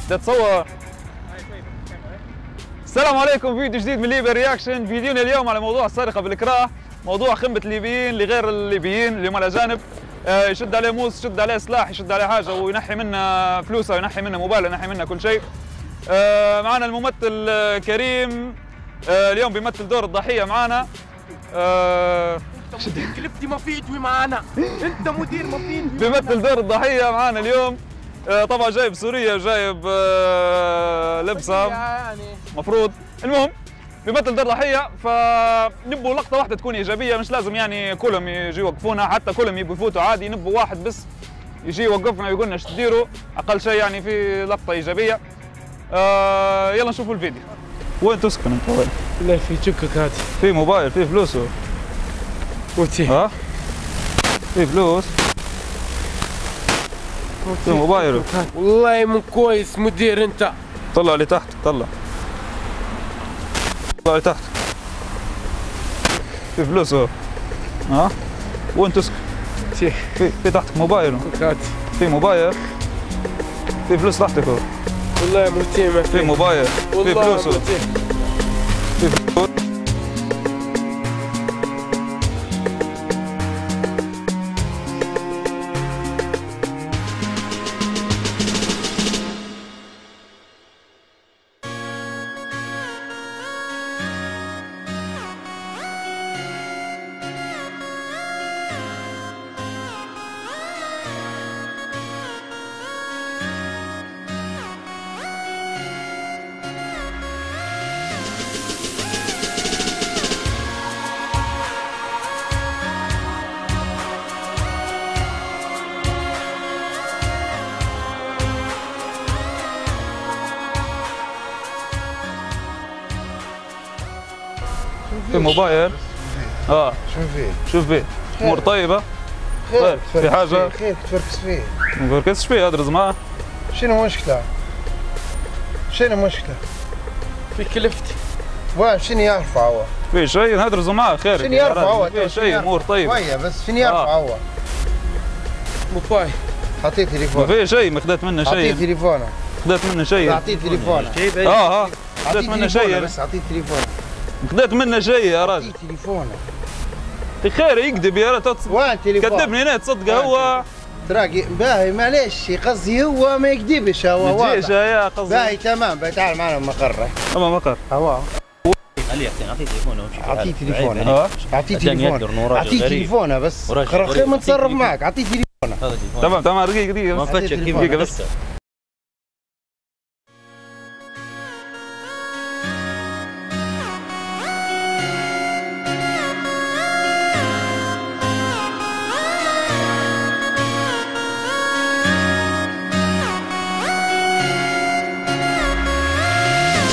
تتصور. السلام عليكم، فيديو جديد من ليبيا رياكشن. فيديونا اليوم على موضوع السرقه بالاكراه، موضوع خدمه الليبيين لغير الليبيين اللي هم الاجانب. يشد عليه موس، يشد عليه سلاح، يشد عليه حاجه وينحي منه فلوسه وينحي منه موبايل وينحي منه كل شيء. معنا الممثل كريم، اليوم بيمثل دور الضحيه معنا. انت مدير كلفتي ما في ادوي معانا، انت مدير ما في ادوي بيمثل دور الضحيه معنا اليوم. طبعا جايب سوريا وجايب لبسه يعني مفروض. المهم بيمثل دور ضحيه، فنبوا لقطه واحده تكون ايجابيه، مش لازم يعني كلهم يجي يوقفونا، حتى كلهم يبوا يفوتوا عادي، نبوا واحد بس يجي يوقفنا ويقول لنا ايش تديروا، اقل شيء يعني في لقطه ايجابيه. يلا نشوفوا الفيديو. وين تسكن انت؟ وين؟ لا في جكك هذه، في موبايل، في فلوسه وتي ها؟ في فلوس، في موبايله. والله مو كويس مدير انت. طلع لي تحت، طلع لي تحت. في فلوسه ها؟ وين تسكن؟ في تحتك موبايل، في موبايل، في فلوس تحتك. والله موتي ما في موبايل، في فلوسه، في فلوس. في موبايل. شوف فيه، شوف فيه امور طيبه. خير في حاجه خير تفركس فيه. ما تفركسش فيه، ادرس معاه. شنو مشكلة؟ شنو مشكلة؟ في كلفتي وين شنو يرفع هو؟ في شيء ندرسوا معاه خير. شنو يرفع هو؟ في شيء امور طيبه شوية بس شنو يرفع هو؟ موبايل. اعطيه ما تليفون. في شيء، ما خذيت منه اعطيه شيء. تليفونه. خذيت منه شيء. اعطيه تليفونه. خذيت منه شيء. بس اعطيه تليفونه. خذيت منه شيء يا راجل. اعطيه تليفونه. خير يكذب يا رجل. وين تليفونه؟ كذبني انا، تصدقه هو. تراقي باهي معليش، قصدي هو ما يكذبش، هو ما تجيش يا قصدي. باهي تمام، باهي تعال معنا مقر. اما مقر. هو علي اعطيه تليفونه وامشي. اعطيه تليفونه. اعطيه تليفونه. اعطيه تليفونه بس. خير ما نتصرف معك، اعطيه تليفونه. تمام دقيقة ما فتشك كيف دقيقة بس.